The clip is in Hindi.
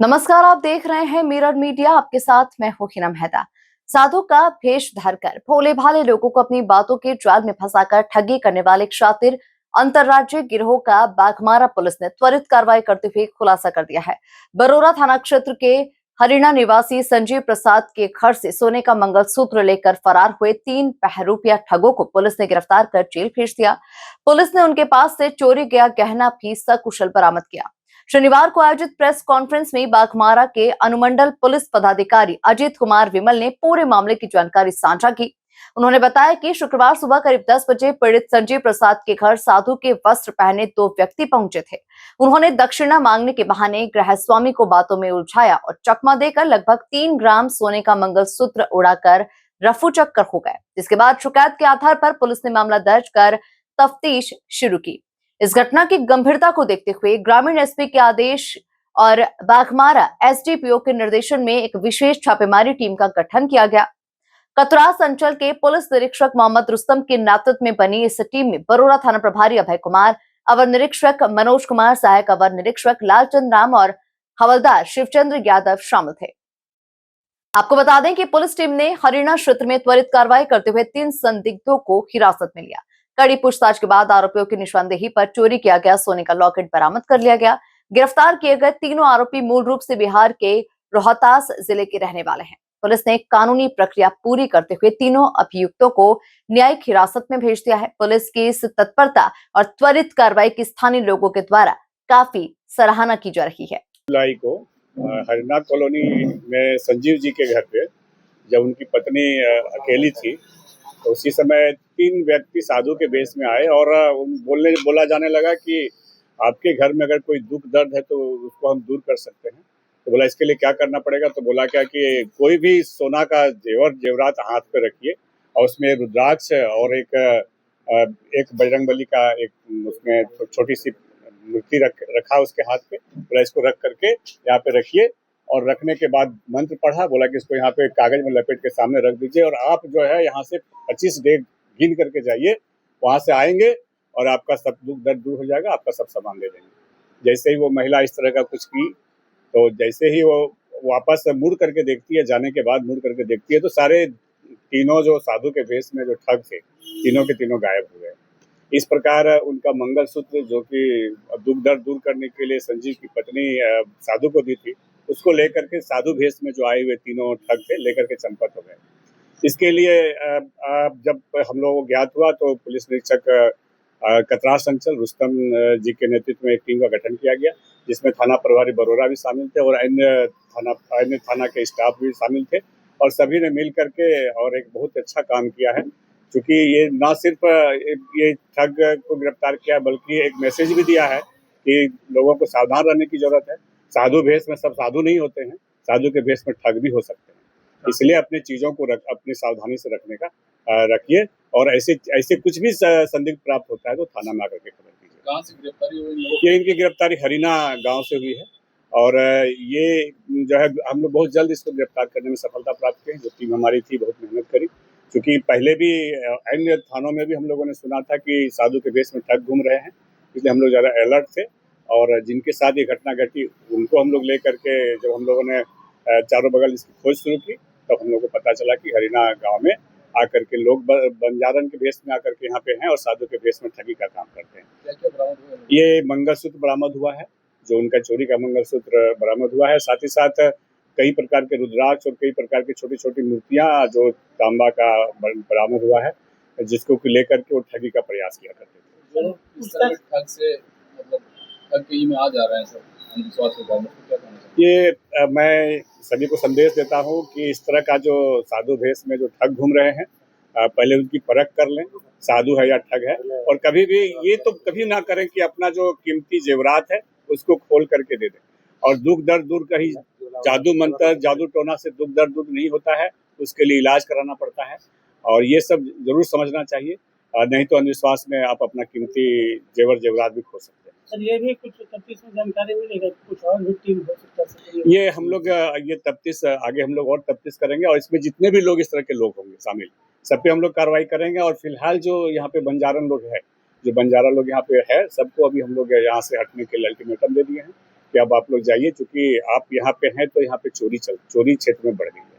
नमस्कार, आप देख रहे हैं मिरर मीडिया। आपके साथ मैं हूं हिना मेहता। साधु का भेष धरकर भोले भाले लोगों को अपनी बातों के जाल में फंसाकर ठगी करने वाले एक शातिर अंतर्राज्यीय गिरोह का बाघमारा पुलिस ने त्वरित कार्रवाई करते हुए खुलासा कर दिया है। बरोरा थाना क्षेत्र के हरिणा निवासी संजीव प्रसाद के घर से सोने का मंगलसूत्र लेकर फरार हुए 3 बहरूपिया ठगों को पुलिस ने गिरफ्तार कर जेल भेज दिया। पुलिस ने उनके पास से चोरी गया गहना भी सकुशल बरामद किया। शनिवार को आयोजित प्रेस कॉन्फ्रेंस में बाघमारा के अनुमंडल पुलिस पदाधिकारी अजीत कुमार विमल ने पूरे मामले की जानकारी साझा की। उन्होंने बताया कि शुक्रवार सुबह करीब 10 बजे पीड़ित संजीव प्रसाद के घर साधु के वस्त्र पहने 2 व्यक्ति पहुंचे थे। उन्होंने दक्षिणा मांगने के बहाने गृहस्वामी को बातों में उलझाया और चकमा देकर लगभग 3 ग्राम सोने का मंगलसूत्र उड़ाकर रफू चक्कर हो गए, जिसके बाद शिकायत के आधार पर पुलिस ने मामला दर्ज कर तफ्तीश शुरू की। इस घटना की गंभीरता को देखते हुए ग्रामीण एसपी के आदेश और बाघमारा एसडीपीओ के निर्देशन में एक विशेष छापेमारी टीम का गठन किया गया। कतरास अंचल के पुलिस निरीक्षक मोहम्मद रुस्तम के नेतृत्व में बनी इस टीम में बरोरा थाना प्रभारी अभय कुमार, अवर निरीक्षक मनोज कुमार, सहायक अवर निरीक्षक लालचंद राम और हवलदार शिवचंद्र यादव शामिल थे। आपको बता दें कि पुलिस टीम ने हरियाणा क्षेत्र में त्वरित कार्रवाई करते हुए 3 संदिग्धों को हिरासत में लिया। कड़ी पूछताछ के बाद आरोपियों की निशानदेही पर चोरी किया गया सोने का लॉकेट बरामद कर लिया गया। गिरफ्तार किए गए तीनों आरोपी मूल रूप से बिहार के रोहतास जिले के रहने वाले हैं। पुलिस ने कानूनी प्रक्रिया पूरी करते हुए तीनों अभियुक्तों को न्यायिक हिरासत में भेज दिया है। पुलिस की इस तत्परता और त्वरित कार्रवाई की स्थानीय लोगों के द्वारा काफी सराहना की जा रही है। जुलाई को हरिना कॉलोनी में संजीव जी के घर पे जब उनकी पत्नी अकेली थी तो उसी समय 3 व्यक्ति साधु के वेश में आए और बोला जाने लगा कि आपके घर में अगर कोई दुख दर्द है तो उसको हम दूर कर सकते हैं। तो बोला इसके लिए क्या करना पड़ेगा, तो बोला क्या कि कोई भी सोना का जेवरात हाथ पे रखिए और उसमें रुद्राक्ष और एक बजरंगबली का एक उसमें छोटी सी मूर्ति रखा उसके हाथ पे। बोला इसको रख करके यहाँ पे रखिए और रखने के बाद मंत्र पढ़ा। बोला कि इसको यहाँ पे कागज में लपेट के सामने रख दीजिए और आप जो है यहाँ से 25 डेग गिन करके जाइए, वहां से आएंगे और आपका सब दुख दर्द दूर हो जाएगा, आपका सब सामान दे देंगे। जैसे ही वो महिला इस तरह का कुछ की तो जैसे ही वो वापस मुड़ करके देखती है, जाने के बाद मुड़ करके देखती है तो सारे तीनों जो साधु के वेश में जो ठग थे तीनों के तीनों गायब हो गए। इस प्रकार उनका मंगलसूत्र जो कि दुख दर्द दूर करने के लिए संजीव की पत्नी साधु को दी थी, उसको लेकर के साधु भेष में जो आए हुए तीनों ठग थे लेकर के चंपत हो गए। इसके लिए जब हम लोगों को ज्ञात हुआ तो पुलिस निरीक्षक कतरास अंचल रुस्तम जी के नेतृत्व में एक टीम का गठन किया गया, जिसमें थाना प्रभारी बरोरा भी शामिल थे और अन्य थाना के स्टाफ भी शामिल थे और सभी ने मिल करके और एक बहुत अच्छा काम किया है। क्योंकि ये ना सिर्फ ये ठग को गिरफ्तार किया बल्कि एक मैसेज भी दिया है कि लोगों को सावधान रहने की जरूरत है। साधु भेष में सब साधु नहीं होते हैं, साधु के भेष में ठग भी हो सकते हैं। इसलिए अपनी चीजों को अपनी सावधानी से रखने का रखिए और ऐसे कुछ भी संदिग्ध प्राप्त होता है तो थाना में आकर के खबर कीजिए। कहाँ से गिरफ्तारी हुई? ये इनकी गिरफ्तारी हरिना गांव से हुई है और ये जो है हम लोग बहुत जल्द इसको गिरफ्तार करने में सफलता प्राप्त की। जो टीम हमारी थी बहुत मेहनत करी, क्योंकि पहले भी अन्य थानों में भी हम लोगों ने सुना था कि साधु के वेश में ठग घूम रहे हैं, इसलिए हम लोग ज़्यादा अलर्ट थे और जिनके साथ ये घटना घटी उनको हम लोग ले करके जब हम लोगों ने चारों बगल इसकी खोज शुरू की तब हम लोग को पता चला कि हरिना गाँव में आकर के लोग बंजारन के वेश में आकर के यहाँ पे हैं और साधु के वेश में ठगी का काम करते हैं। क्या बरामद हुआ? ये मंगलसूत्र बरामद हुआ है, जो उनका चोरी का मंगलसूत्र बरामद हुआ है। साथ ही साथ कई प्रकार के रुद्राक्ष और कई प्रकार की छोटी छोटी मूर्तियां जो तांबा का बरामद हुआ है, जिसको लेकर के वो ठगी का प्रयास किया करते थे। इस तरह के ठग से मतलब ठग के में आ जा रहे हैं सब अंधविश्वास के कारण, क्या कहना चाहिए? ये मैं सभी को संदेश देता हूँ कि इस तरह का जो साधु भेष में जो ठग घूम रहे हैं पहले उनकी परख कर लें, साधु है या ठग है। और कभी भी ये तो कभी ना करें कि अपना जो कीमती जेवरात है उसको खोल करके दे दें। और दुख दर्द दूर का ही जादू मंत्र जादू टोना से दुख दर्द दूर नहीं होता है, उसके लिए इलाज कराना पड़ता है और ये सब जरूर समझना चाहिए, नहीं तो अंधविश्वास में आप अपना कीमती जेवरात भी खो सकते हैं। सर ये भी कुछ तफ्तीश में जानकारी मिलेगा, कुछ और भी टीम हो सकता है? ये हम लोग ये तफ्तीश आगे हम लोग और तफ्तीश करेंगे और इसमें जितने भी लोग इस तरह के लोग होंगे शामिल सब पे हम लोग कार्रवाई करेंगे। और फिलहाल जो यहाँ पे बंजारन लोग है, जो बंजारा लोग यहाँ पे है, सबको अभी हम लोग यहाँ से हटने के लिए अल्टीमेटम दे दिए हैं कि अब आप लोग जाइए, चूंकि आप यहाँ पे हैं तो यहाँ पे चोरी क्षेत्र में बढ़ गई।